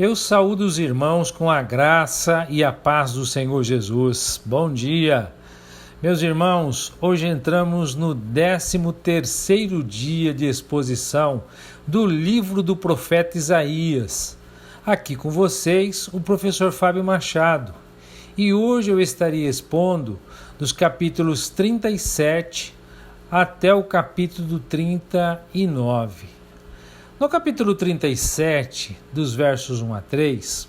Eu saúdo os irmãos com a graça e a paz do Senhor Jesus. Bom dia! Meus irmãos, hoje entramos no 13º dia de exposição do livro do profeta Isaías. Aqui com vocês, o professor Fábio Machado. E hoje eu estaria expondo dos capítulos 37 até o capítulo 39. No capítulo 37, dos versos 1 a 3,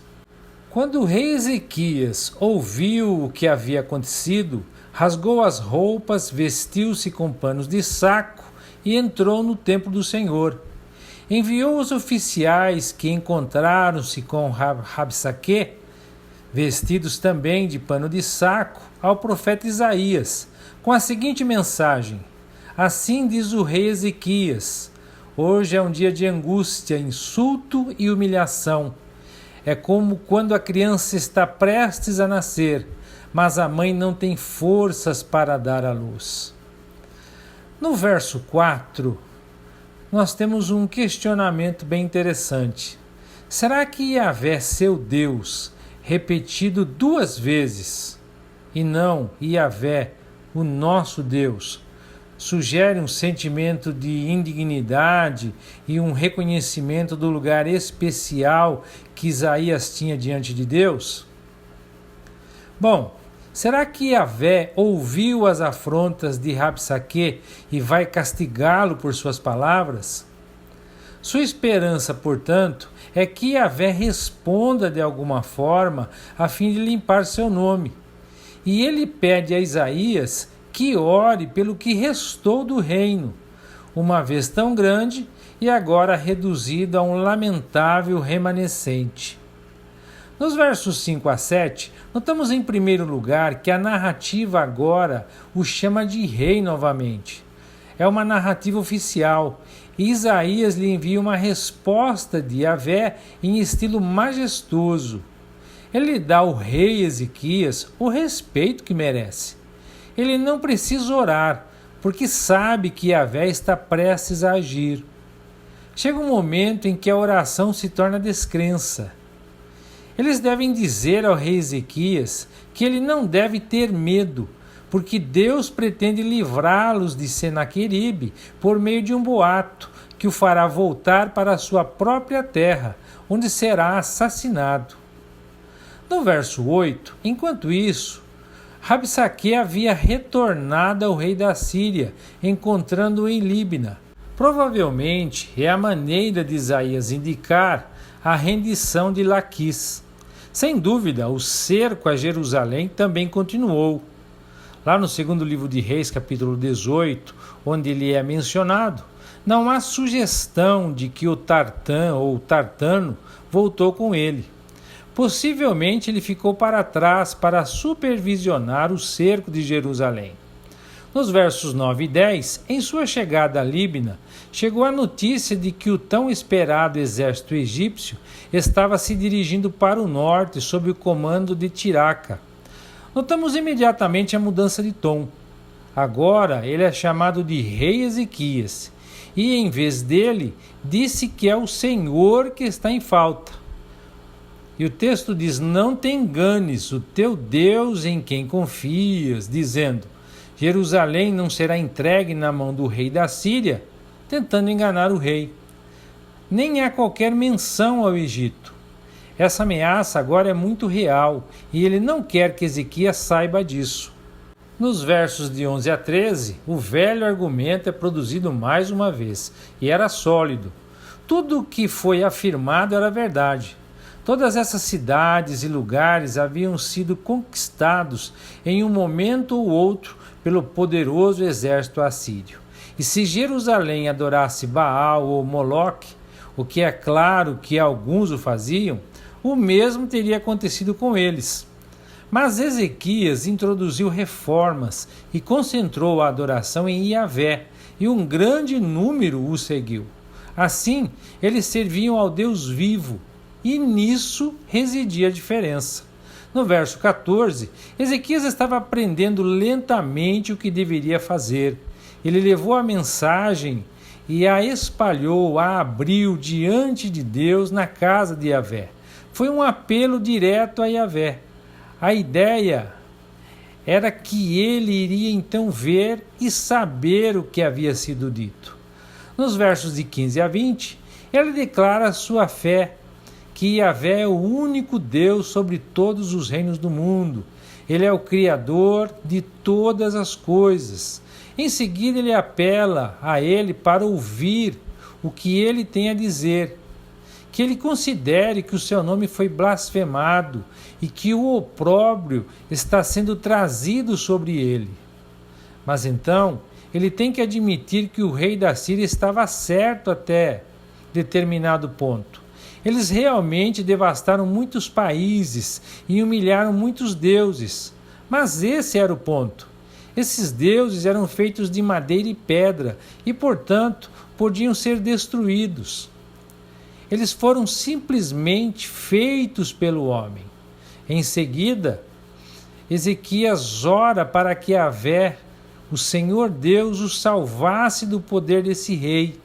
quando o rei Ezequias ouviu o que havia acontecido, rasgou as roupas, vestiu-se com panos de saco e entrou no templo do Senhor. Enviou os oficiais que encontraram-se com Rabsaque, vestidos também de pano de saco, ao profeta Isaías, com a seguinte mensagem: Assim diz o rei Ezequias: Hoje é um dia de angústia, insulto e humilhação. É como quando a criança está prestes a nascer, mas a mãe não tem forças para dar à luz. No verso 4, nós temos um questionamento bem interessante. Será que Yahvé, seu Deus, repetido 2 vezes, e não Yahvé, o nosso Deus, sugere um sentimento de indignidade e um reconhecimento do lugar especial que Isaías tinha diante de Deus? Bom, será que Yahvé ouviu as afrontas de Rabsaque e vai castigá-lo por suas palavras? Sua esperança, portanto, é que Yahvé responda de alguma forma a fim de limpar seu nome. E ele pede a Isaías que ore pelo que restou do reino, uma vez tão grande e agora reduzido a um lamentável remanescente. Nos versos 5 a 7, notamos em primeiro lugar que a narrativa agora o chama de rei novamente. É uma narrativa oficial, e Isaías lhe envia uma resposta de Yahvé em estilo majestoso. Ele dá ao rei Ezequias o respeito que merece. Ele não precisa orar, porque sabe que Yahvé está prestes a agir. Chega um momento em que a oração se torna descrença. Eles devem dizer ao rei Ezequias que ele não deve ter medo, porque Deus pretende livrá-los de Senaqueribe por meio de um boato que o fará voltar para a sua própria terra, onde será assassinado. No verso 8, enquanto isso, Rabsaque havia retornado ao rei da Síria, encontrando-o em Líbina. Provavelmente é a maneira de Isaías indicar a rendição de Laquis. Sem dúvida, o cerco a Jerusalém também continuou. Lá no segundo livro de Reis, capítulo 18, onde ele é mencionado, não há sugestão de que o Tartã ou Tartano voltou com ele. Possivelmente ele ficou para trás para supervisionar o cerco de Jerusalém. Nos versos 9 e 10, em sua chegada a Líbina, chegou a notícia de que o tão esperado exército egípcio estava se dirigindo para o norte sob o comando de Tiraca. Notamos imediatamente a mudança de tom. Agora ele é chamado de rei Ezequias, e em vez dele, disse que é o Senhor que está em falta. E o texto diz: Não te enganes, o teu Deus em quem confias, dizendo: Jerusalém não será entregue na mão do rei da Síria, tentando enganar o rei. Nem há qualquer menção ao Egito. Essa ameaça agora é muito real e ele não quer que Ezequias saiba disso. Nos versos de 11 a 13, o velho argumento é produzido mais uma vez, e era sólido. Tudo o que foi afirmado era verdade. Todas essas cidades e lugares haviam sido conquistados em um momento ou outro pelo poderoso exército assírio. E se Jerusalém adorasse Baal ou Moloque, o que é claro que alguns o faziam, o mesmo teria acontecido com eles. Mas Ezequias introduziu reformas e concentrou a adoração em Yahvé, e um grande número o seguiu. Assim, eles serviam ao Deus vivo, e nisso residia a diferença. No verso 14, Ezequias estava aprendendo lentamente o que deveria fazer. Ele levou a mensagem e a espalhou, a abriu diante de Deus na casa de Yahvé, Foi um apelo direto a Yahvé. A ideia era que ele iria então ver e saber o que havia sido dito. Nos versos de 15 a 20, ele declara sua fé, que Yahvé é o único Deus sobre todos os reinos do mundo. Ele é o Criador de todas as coisas. Em seguida, ele apela a ele para ouvir o que ele tem a dizer, que ele considere que o seu nome foi blasfemado e que o opróbrio está sendo trazido sobre ele. Mas então, ele tem que admitir que o rei da Síria estava certo até determinado ponto. Eles realmente devastaram muitos países e humilharam muitos deuses. Mas esse era o ponto. Esses deuses eram feitos de madeira e pedra e, portanto, podiam ser destruídos. Eles foram simplesmente feitos pelo homem. Em seguida, Ezequias ora para que Yahvé, o Senhor Deus, o salvasse do poder desse rei,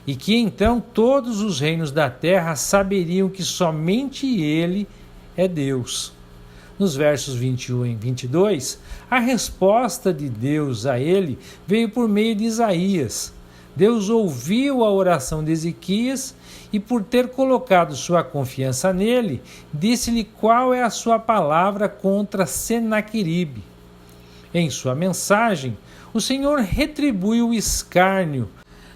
e que então todos os reinos da terra saberiam que somente ele é Deus. Nos versos 21 e 22, a resposta de Deus a ele veio por meio de Isaías. Deus ouviu a oração de Ezequias e, por ter colocado sua confiança nele, disse-lhe qual é a sua palavra contra Senaqueribe. Em sua mensagem, o Senhor retribui o escárnio.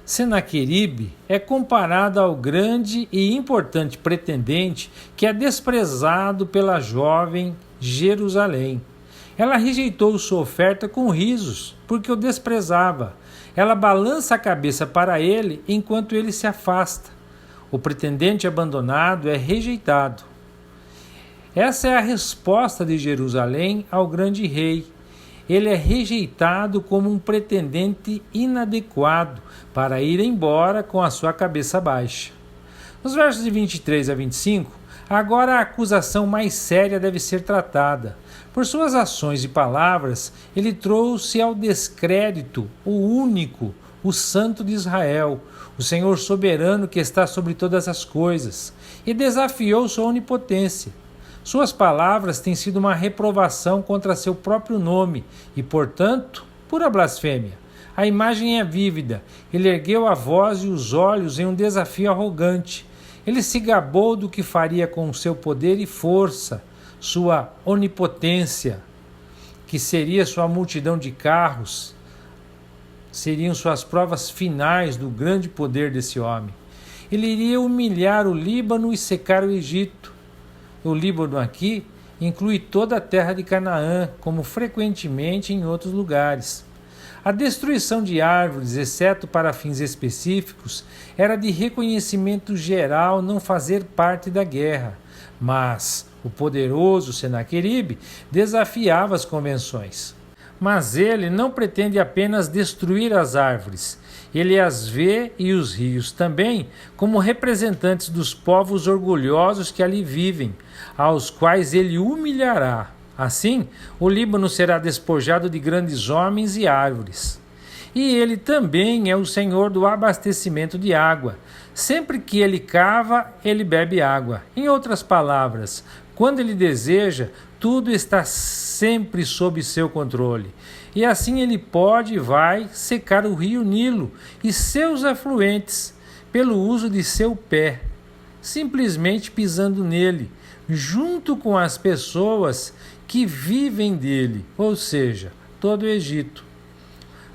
Senaqueribe é comparado ao grande e importante pretendente que é desprezado pela jovem Jerusalém. Ela rejeitou sua oferta com risos, porque o desprezava. Ela balança a cabeça para ele enquanto ele se afasta. O pretendente abandonado é rejeitado. Essa é a resposta de Jerusalém ao grande rei. Ele é rejeitado como um pretendente inadequado para ir embora com a sua cabeça baixa. Nos versos de 23 a 25, agora a acusação mais séria deve ser tratada. Por suas ações e palavras, ele trouxe ao descrédito o único, o Santo de Israel, o Senhor soberano que está sobre todas as coisas, e desafiou sua onipotência. Suas palavras têm sido uma reprovação contra seu próprio nome e, portanto, pura blasfêmia. A imagem é vívida. Ele ergueu a voz e os olhos em um desafio arrogante. Ele se gabou do que faria com seu poder e força, sua onipotência, que seria sua multidão de carros, seriam suas provas finais do grande poder desse homem. Ele iria humilhar o Líbano e secar o Egito. O Líbano aqui inclui toda a terra de Canaã, como frequentemente em outros lugares. A destruição de árvores, exceto para fins específicos, era de reconhecimento geral não fazer parte da guerra, mas o poderoso Senaqueribe desafiava as convenções. Mas ele não pretende apenas destruir as árvores. Ele as vê, e os rios também, como representantes dos povos orgulhosos que ali vivem, aos quais ele humilhará. Assim, o Líbano será despojado de grandes homens e árvores. E ele também é o Senhor do abastecimento de água. Sempre que ele cava, ele bebe água. Em outras palavras, quando ele deseja, tudo está sempre sob seu controle. E assim ele pode e vai secar o rio Nilo e seus afluentes pelo uso de seu pé, simplesmente pisando nele, junto com as pessoas que vivem dele, ou seja, todo o Egito.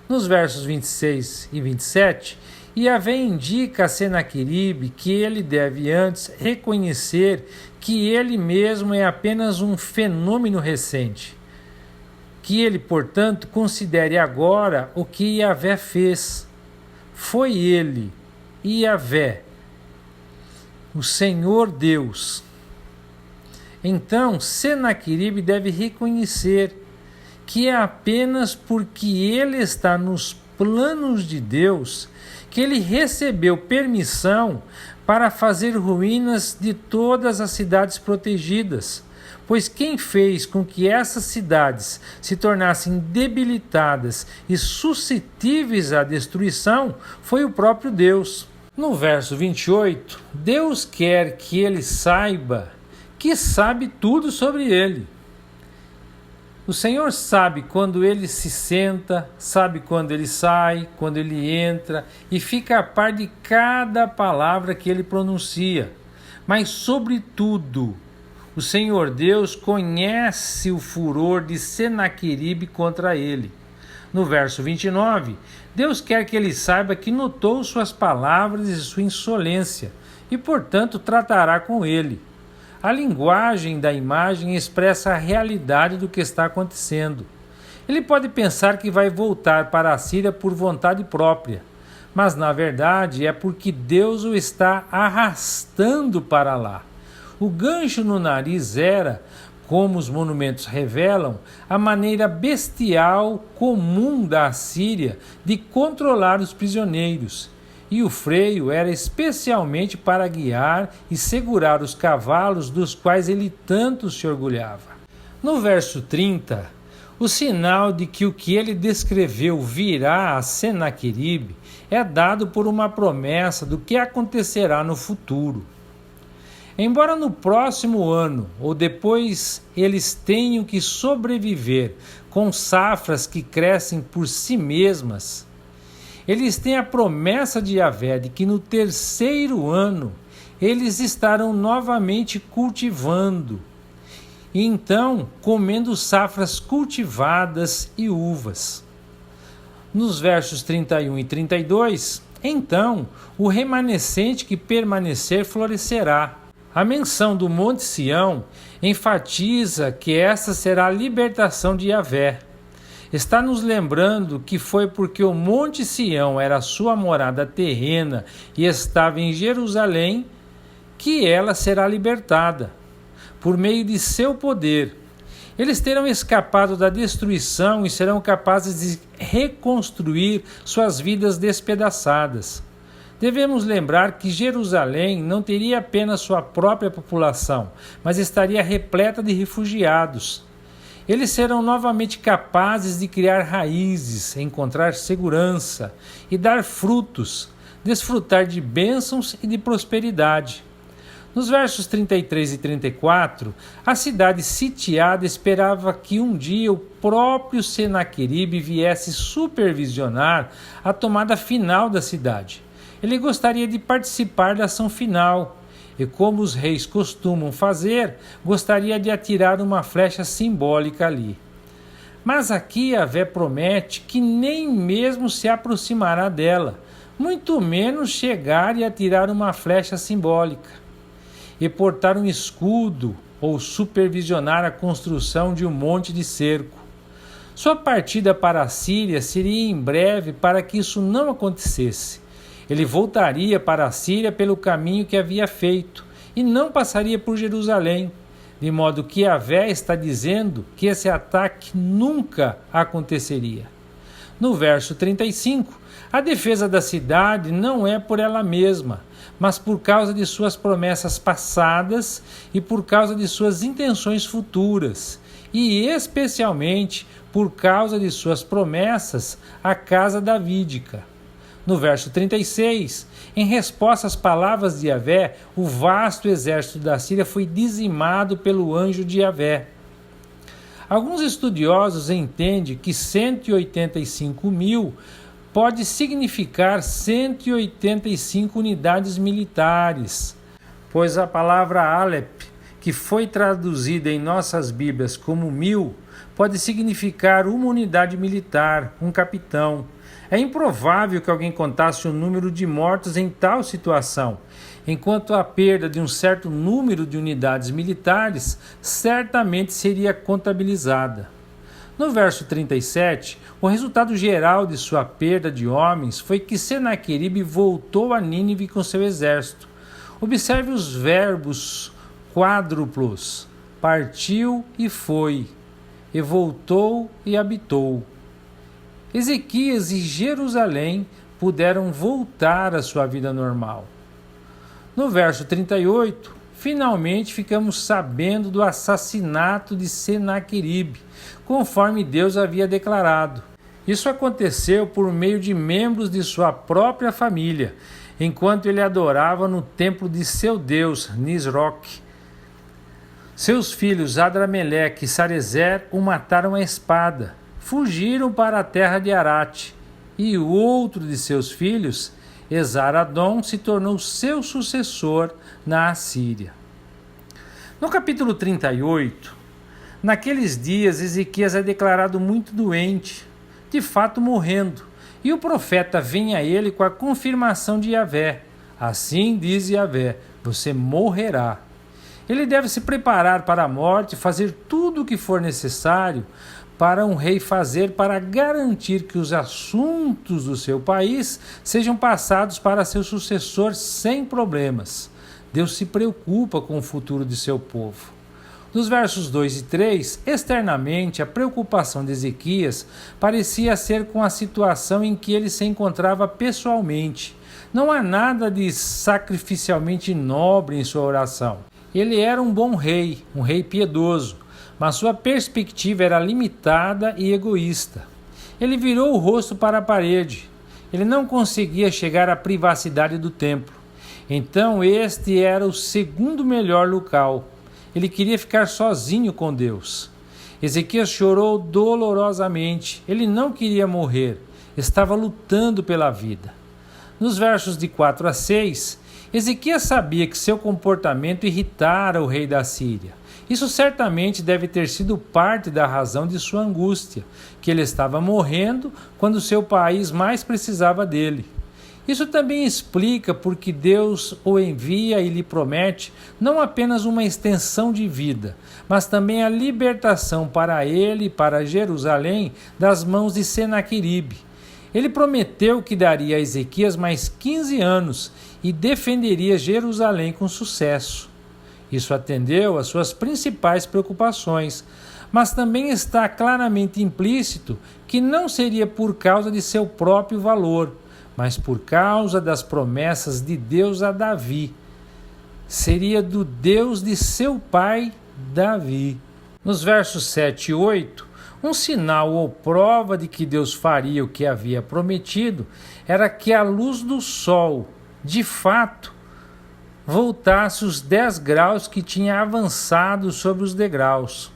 Nos versos 26 e 27, Yahvé indica a Senaqueribe que ele deve antes reconhecer que ele mesmo é apenas um fenômeno recente. Que ele, portanto, considere agora o que Yahvé fez. Foi ele, Yahvé, o Senhor Deus. Então, Senaqueribe deve reconhecer que é apenas porque ele está nos planos de Deus que ele recebeu permissão para fazer ruínas de todas as cidades protegidas, pois quem fez com que essas cidades se tornassem debilitadas e suscetíveis à destruição foi o próprio Deus. No verso 28, Deus quer que ele saiba que sabe tudo sobre ele. O Senhor sabe quando ele se senta, sabe quando ele sai, quando ele entra e fica a par de cada palavra que ele pronuncia. Mas, sobretudo, o Senhor Deus conhece o furor de Senaqueribe contra ele. No verso 29, Deus quer que ele saiba que notou suas palavras e sua insolência e, portanto, tratará com ele. A linguagem da imagem expressa a realidade do que está acontecendo. Ele pode pensar que vai voltar para a Síria por vontade própria, mas na verdade é porque Deus o está arrastando para lá. O gancho no nariz era, como os monumentos revelam, a maneira bestial comum da Assíria de controlar os prisioneiros. E o freio era especialmente para guiar e segurar os cavalos dos quais ele tanto se orgulhava. No verso 30, o sinal de que o que ele descreveu virá a Senaqueribe é dado por uma promessa do que acontecerá no futuro. Embora no próximo ano ou depois eles tenham que sobreviver com safras que crescem por si mesmas, eles têm a promessa de Yahvé de que no terceiro ano eles estarão novamente cultivando e então comendo safras cultivadas e uvas. Nos versos 31 e 32, então o remanescente que permanecer florescerá. A menção do Monte Sião enfatiza que essa será a libertação de Yahvé. Está nos lembrando que foi porque o Monte Sião era sua morada terrena e estava em Jerusalém que ela será libertada, por meio de seu poder. Eles terão escapado da destruição e serão capazes de reconstruir suas vidas despedaçadas. Devemos lembrar que Jerusalém não teria apenas sua própria população, mas estaria repleta de refugiados. Eles serão novamente capazes de criar raízes, encontrar segurança e dar frutos, desfrutar de bênçãos e de prosperidade. Nos versos 33 e 34, a cidade sitiada esperava que um dia o próprio Senaqueribe viesse supervisionar a tomada final da cidade. Ele gostaria de participar da ação final e, como os reis costumam fazer, gostaria de atirar uma flecha simbólica ali. Mas aqui Yahvé promete que nem mesmo se aproximará dela, muito menos chegar e atirar uma flecha simbólica, e portar um escudo ou supervisionar a construção de um monte de cerco. Sua partida para a Síria seria em breve para que isso não acontecesse. Ele voltaria para a Síria pelo caminho que havia feito e não passaria por Jerusalém, de modo que Yahvé está dizendo que esse ataque nunca aconteceria. No verso 35, a defesa da cidade não é por ela mesma, mas por causa de suas promessas passadas e por causa de suas intenções futuras, e especialmente por causa de suas promessas à casa davídica. No verso 36, em resposta às palavras de Yahvé, o vasto exército da Síria foi dizimado pelo anjo de Yahvé. Alguns estudiosos entendem que 185 mil pode significar 185 unidades militares, pois a palavra Alep, que foi traduzida em nossas Bíblias como 1000, pode significar uma unidade militar, um capitão. É improvável que alguém contasse o número de mortos em tal situação, enquanto a perda de um certo número de unidades militares certamente seria contabilizada. No verso 37, o resultado geral de sua perda de homens foi que Senaqueribe voltou a Nínive com seu exército. Observe os verbos quádruplos: partiu e foi, e voltou e habitou. Ezequias e Jerusalém puderam voltar à sua vida normal. No verso 38, finalmente ficamos sabendo do assassinato de Senaqueribe, conforme Deus havia declarado. Isso aconteceu por meio de membros de sua própria família, enquanto ele adorava no templo de seu deus, Nisroch. Seus filhos Adrameleque e Sarezer o mataram à espada, fugiram para a terra de Arate, e o outro de seus filhos, Esar-Adom, se tornou seu sucessor na Assíria. No capítulo 38, naqueles dias Ezequias é declarado muito doente, de fato morrendo, e o profeta vem a ele com a confirmação de Yahvé. Assim diz Yahvé: você morrerá. Ele deve se preparar para a morte e fazer tudo o que for necessário para um rei fazer para garantir que os assuntos do seu país sejam passados para seu sucessor sem problemas. Deus se preocupa com o futuro de seu povo. Nos versos 2 e 3, externamente, a preocupação de Ezequias parecia ser com a situação em que ele se encontrava pessoalmente. Não há nada de sacrificialmente nobre em sua oração. Ele era um bom rei, um rei piedoso, mas sua perspectiva era limitada e egoísta. Ele virou o rosto para a parede. Ele não conseguia chegar à privacidade do templo. Então este era o segundo melhor local. Ele queria ficar sozinho com Deus. Ezequias chorou dolorosamente. Ele não queria morrer. Estava lutando pela vida. Nos versos de 4 a 6, Ezequias sabia que seu comportamento irritara o rei da Síria. Isso certamente deve ter sido parte da razão de sua angústia, que ele estava morrendo quando seu país mais precisava dele. Isso também explica porque Deus o envia e lhe promete não apenas uma extensão de vida, mas também a libertação para ele e para Jerusalém das mãos de Senaqueribe. Ele prometeu que daria a Ezequias mais 15 anos e defenderia Jerusalém com sucesso. Isso atendeu às suas principais preocupações, mas também está claramente implícito que não seria por causa de seu próprio valor, mas por causa das promessas de Deus a Davi. Seria do Deus de seu pai, Davi. Nos versos 7 e 8, um sinal ou prova de que Deus faria o que havia prometido era que a luz do sol, de fato, voltasse os 10 graus que tinha avançado sobre os degraus.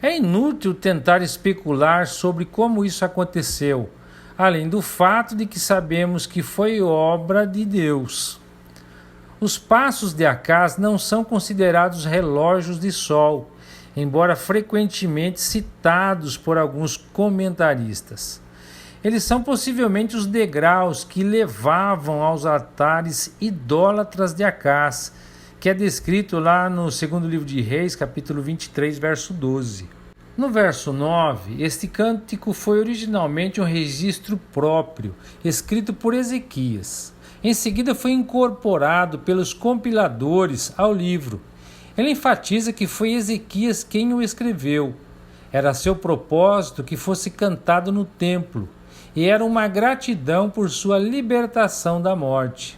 É inútil tentar especular sobre como isso aconteceu, além do fato de que sabemos que foi obra de Deus. Os passos de Acaz não são considerados relógios de sol, embora frequentemente citados por alguns comentaristas. Eles são possivelmente os degraus que levavam aos altares idólatras de Acaz, que é descrito lá no segundo livro de Reis, capítulo 23, verso 12. No verso 9, este cântico foi originalmente um registro próprio, escrito por Ezequias. Em seguida foi incorporado pelos compiladores ao livro. Ele enfatiza que foi Ezequias quem o escreveu. Era seu propósito que fosse cantado no templo, e era uma gratidão por sua libertação da morte.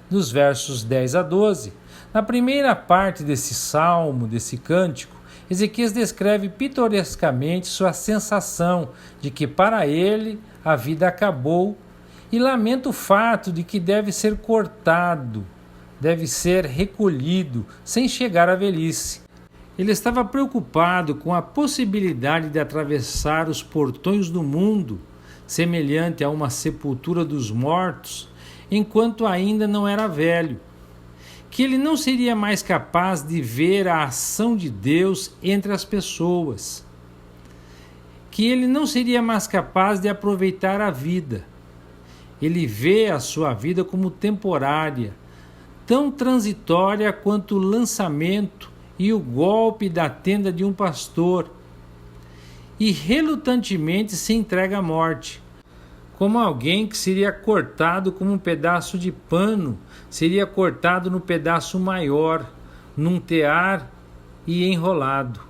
Dos versos 10 a 12, na primeira parte desse salmo, desse cântico, Ezequias descreve pitorescamente sua sensação de que para ele a vida acabou e lamenta o fato de que deve ser cortado, deve ser recolhido sem chegar à velhice. Ele estava preocupado com a possibilidade de atravessar os portões do mundo, semelhante a uma sepultura dos mortos, enquanto ainda não era velho. Que ele não seria mais capaz de ver a ação de Deus entre as pessoas. Que ele não seria mais capaz de aproveitar a vida. Ele vê a sua vida como temporária, tão transitória quanto o lançamento e o golpe da tenda de um pastor, e relutantemente se entrega à morte, como alguém que seria cortado como um pedaço de pano, seria cortado no pedaço maior, num tear e enrolado.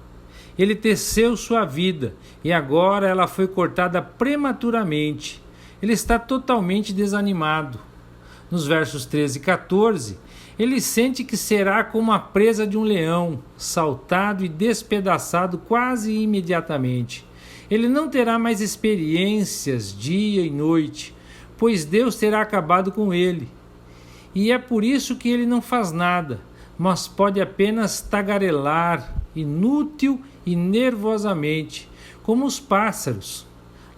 Ele teceu sua vida e agora ela foi cortada prematuramente. Ele está totalmente desanimado. Nos versos 13 e 14, ele sente que será como a presa de um leão, saltado e despedaçado quase imediatamente. Ele não terá mais experiências dia e noite, pois Deus terá acabado com ele. E é por isso que ele não faz nada, mas pode apenas tagarelar, inútil e nervosamente, como os pássaros,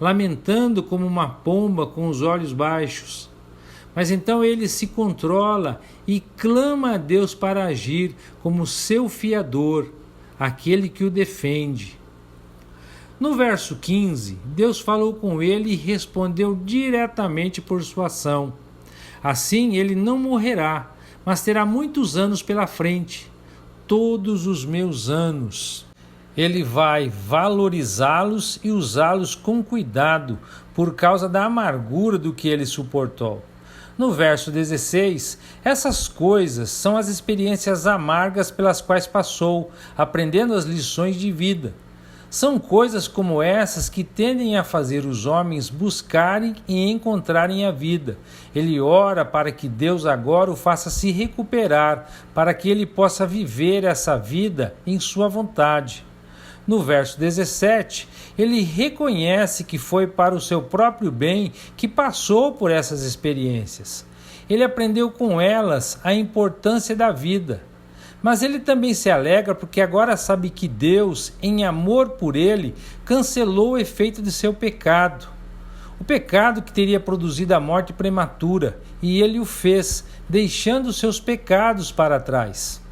lamentando como uma pomba com os olhos baixos. Mas então ele se controla e clama a Deus para agir como seu fiador, aquele que o defende. No verso 15, Deus falou com ele e respondeu diretamente por sua ação. Assim ele não morrerá, mas terá muitos anos pela frente, todos os meus anos. Ele vai valorizá-los e usá-los com cuidado, por causa da amargura do que ele suportou. No verso 16, essas coisas são as experiências amargas pelas quais passou, aprendendo as lições de vida. São coisas como essas que tendem a fazer os homens buscarem e encontrarem a vida. Ele ora para que Deus agora o faça se recuperar, para que ele possa viver essa vida em sua vontade. No verso 17, ele reconhece que foi para o seu próprio bem que passou por essas experiências. Ele aprendeu com elas a importância da vida. Mas ele também se alegra porque agora sabe que Deus, em amor por ele, cancelou o efeito de seu pecado. O pecado que teria produzido a morte prematura, e ele o fez, deixando seus pecados para trás.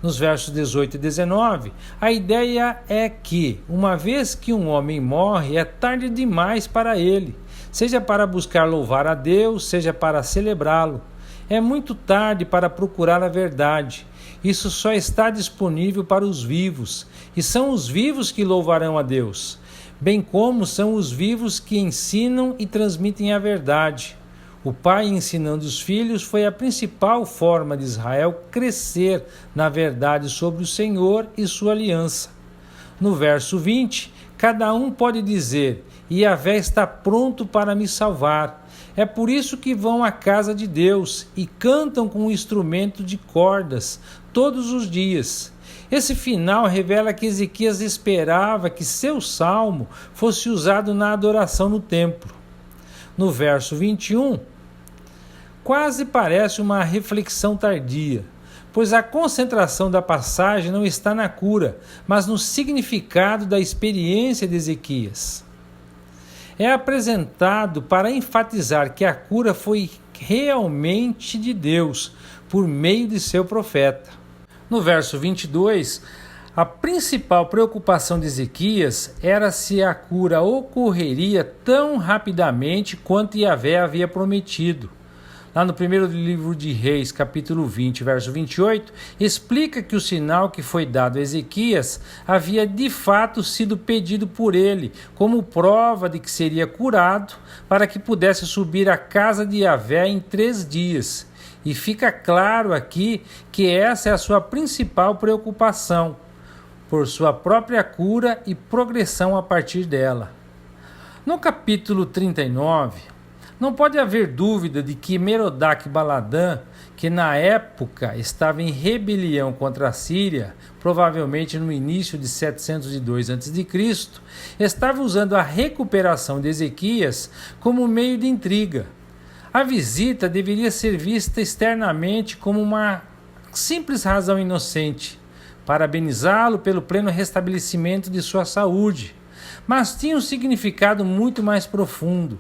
Nos versos 18 e 19, a ideia é que, uma vez que um homem morre, é tarde demais para ele, seja para buscar louvar a Deus, seja para celebrá-lo. É muito tarde para procurar a verdade. Isso só está disponível para os vivos, e são os vivos que louvarão a Deus, bem como são os vivos que ensinam e transmitem a verdade. O pai ensinando os filhos foi a principal forma de Israel crescer na verdade sobre o Senhor e sua aliança. No verso 20, cada um pode dizer: Yahvé está pronto para me salvar. É por isso que vão à casa de Deus e cantam com um instrumento de cordas todos os dias. Esse final revela que Ezequias esperava que seu salmo fosse usado na adoração no templo. No verso 21, quase parece uma reflexão tardia, pois a concentração da passagem não está na cura, mas no significado da experiência de Ezequias. É apresentado para enfatizar que a cura foi realmente de Deus, por meio de seu profeta. No verso 22, a principal preocupação de Ezequias era se a cura ocorreria tão rapidamente quanto Yahvé havia prometido. Lá no primeiro livro de Reis, capítulo 20, verso 28, explica que o sinal que foi dado a Ezequias havia de fato sido pedido por ele, como prova de que seria curado, para que pudesse subir à casa de Yahvé em 3 dias. E fica claro aqui que essa é a sua principal preocupação, por sua própria cura e progressão a partir dela. No capítulo 39, não pode haver dúvida de que Merodach-Baladã, que na época estava em rebelião contra a Síria, provavelmente no início de 702 a.C., estava usando a recuperação de Ezequias como meio de intriga. A visita deveria ser vista externamente como uma simples razão inocente, parabenizá-lo pelo pleno restabelecimento de sua saúde, mas tinha um significado muito mais profundo.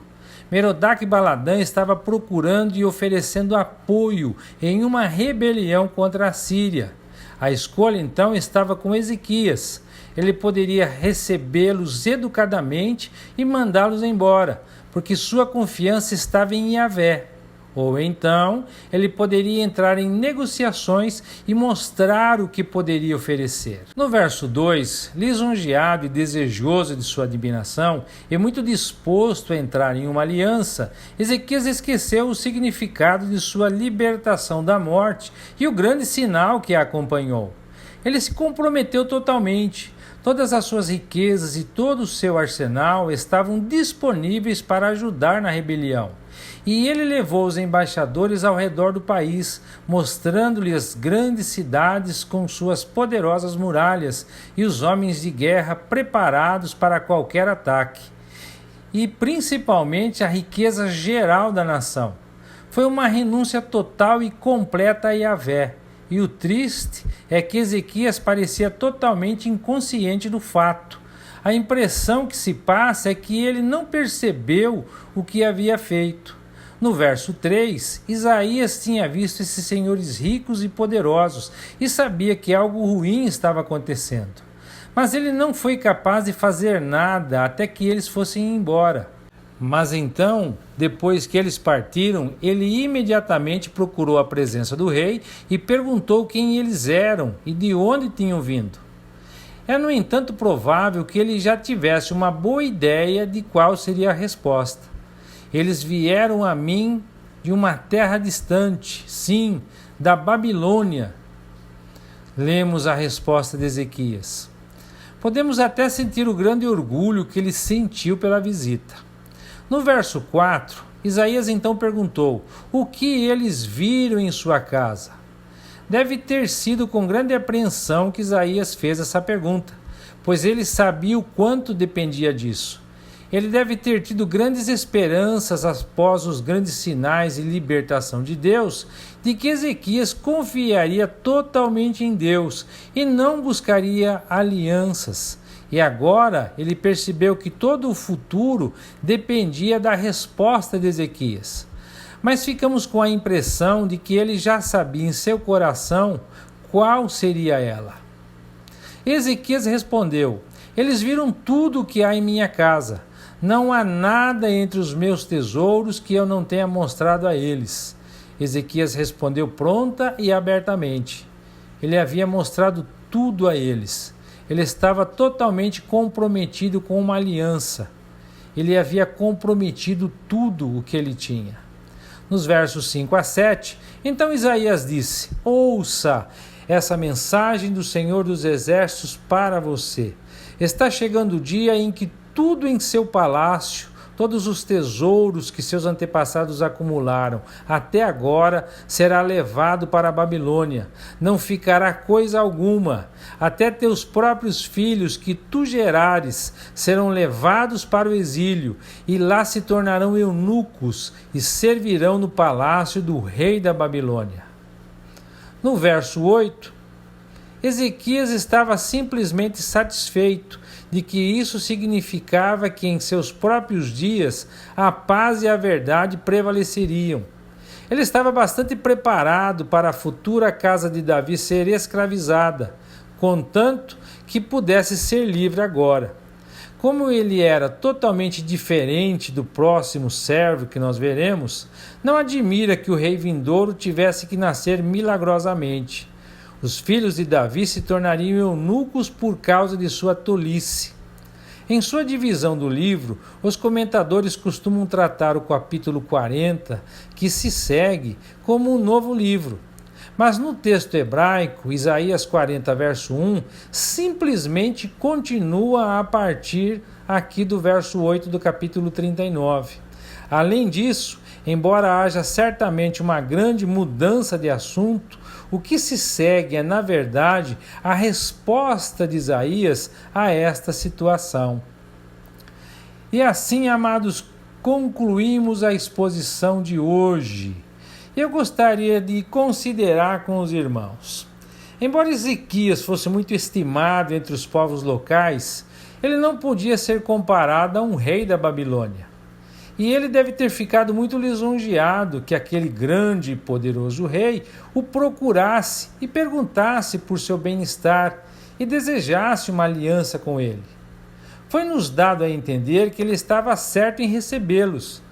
Merodach-Baladã estava procurando e oferecendo apoio em uma rebelião contra a Síria. A escolha então estava com Ezequias. Ele poderia recebê-los educadamente e mandá-los embora, porque sua confiança estava em Yahvé. Ou então, ele poderia entrar em negociações e mostrar o que poderia oferecer. No verso 2, lisonjeado e desejoso de sua admiração e muito disposto a entrar em uma aliança, Ezequias esqueceu o significado de sua libertação da morte e o grande sinal que a acompanhou. Ele se comprometeu totalmente. Todas as suas riquezas e todo o seu arsenal estavam disponíveis para ajudar na rebelião. E ele levou os embaixadores ao redor do país, mostrando-lhe as grandes cidades com suas poderosas muralhas e os homens de guerra preparados para qualquer ataque. E principalmente a riqueza geral da nação. Foi uma renúncia total e completa a Yahvé. e o triste é que Ezequias parecia totalmente inconsciente do fato. A impressão que se passa é que ele não percebeu o que havia feito. No verso 3, Isaías tinha visto esses senhores ricos e poderosos e sabia que algo ruim estava acontecendo. Mas ele não foi capaz de fazer nada até que eles fossem embora. Mas então, depois que eles partiram, ele imediatamente procurou a presença do rei e perguntou quem eles eram e de onde tinham vindo. É, no entanto, provável que ele já tivesse uma boa ideia de qual seria a resposta. Eles vieram a mim de uma terra distante, sim, da Babilônia. Lemos a resposta de Ezequias. Podemos até sentir o grande orgulho que ele sentiu pela visita. No verso 4, Isaías então perguntou: o que eles viram em sua casa? Deve ter sido com grande apreensão que Isaías fez essa pergunta, pois ele sabia o quanto dependia disso. Ele deve ter tido grandes esperanças após os grandes sinais e libertação de Deus, de que Ezequias confiaria totalmente em Deus e não buscaria alianças. E agora ele percebeu que todo o futuro dependia da resposta de Ezequias. Mas ficamos com a impressão de que ele já sabia em seu coração qual seria ela. Ezequias respondeu: eles viram tudo o que há em minha casa. Não há nada entre os meus tesouros que eu não tenha mostrado a eles. Ezequias respondeu pronta e abertamente. Ele havia mostrado tudo a eles. Ele estava totalmente comprometido com uma aliança. Ele havia comprometido tudo o que ele tinha. Nos versos 5 a 7, então Isaías disse: ouça essa mensagem do Senhor dos Exércitos para você. Está chegando o dia em que tudo em seu palácio, todos os tesouros que seus antepassados acumularam até agora, será levado para a Babilônia. Não ficará coisa alguma. Até teus próprios filhos que tu gerares serão levados para o exílio, e lá se tornarão eunucos e servirão no palácio do rei da Babilônia. No verso 8, Ezequias estava simplesmente satisfeito de que isso significava que em seus próprios dias a paz e a verdade prevaleceriam. Ele estava bastante preparado para a futura casa de Davi ser escravizada, contanto que pudesse ser livre agora. Como ele era totalmente diferente do próximo servo que nós veremos, não admira que o rei vindouro tivesse que nascer milagrosamente. Os filhos de Davi se tornariam eunucos por causa de sua tolice. Em sua divisão do livro, os comentadores costumam tratar o capítulo 40, que se segue, como um novo livro. Mas no texto hebraico, Isaías 40, verso 1, simplesmente continua a partir aqui do verso 8 do capítulo 39. Além disso, embora haja certamente uma grande mudança de assunto, o que se segue é, na verdade, a resposta de Isaías a esta situação. E assim, amados, concluímos a exposição de hoje. Eu gostaria de considerar com os irmãos. Embora Ezequias fosse muito estimado entre os povos locais, ele não podia ser comparado a um rei da Babilônia. E ele deve ter ficado muito lisonjeado que aquele grande e poderoso rei o procurasse e perguntasse por seu bem-estar e desejasse uma aliança com ele. Foi-nos dado a entender que ele estava certo em recebê-los,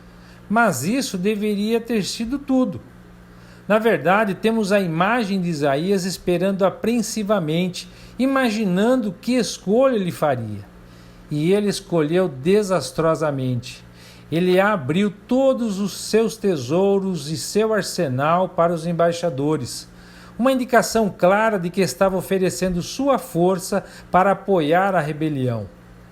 mas isso deveria ter sido tudo. Na verdade, temos a imagem de Isaías esperando apreensivamente, imaginando que escolha ele faria. E ele escolheu desastrosamente. Ele abriu todos os seus tesouros e seu arsenal para os embaixadores. Uma indicação clara de que estava oferecendo sua força para apoiar a rebelião.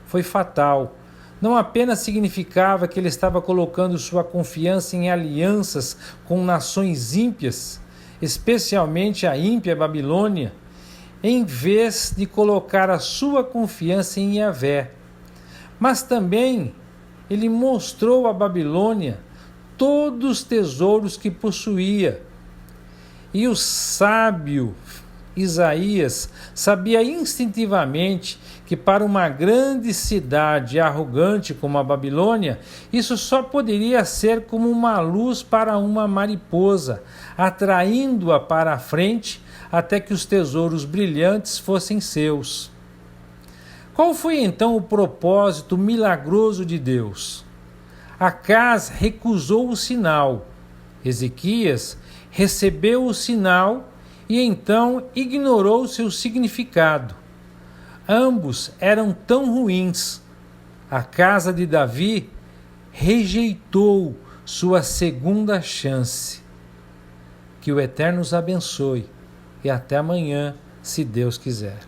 Foi fatal. Não apenas significava que ele estava colocando sua confiança em alianças com nações ímpias, especialmente a ímpia Babilônia, em vez de colocar a sua confiança em Yahvé. Mas também ele mostrou à Babilônia todos os tesouros que possuía. E o sábio Isaías sabia instintivamente que para uma grande cidade arrogante como a Babilônia, isso só poderia ser como uma luz para uma mariposa, atraindo-a para a frente até que os tesouros brilhantes fossem seus. Qual foi então o propósito milagroso de Deus? Acaz recusou o sinal. Ezequias recebeu o sinal e então ignorou seu significado. Ambos eram tão ruins. A casa de Davi rejeitou sua segunda chance. Que o Eterno os abençoe e até amanhã, se Deus quiser.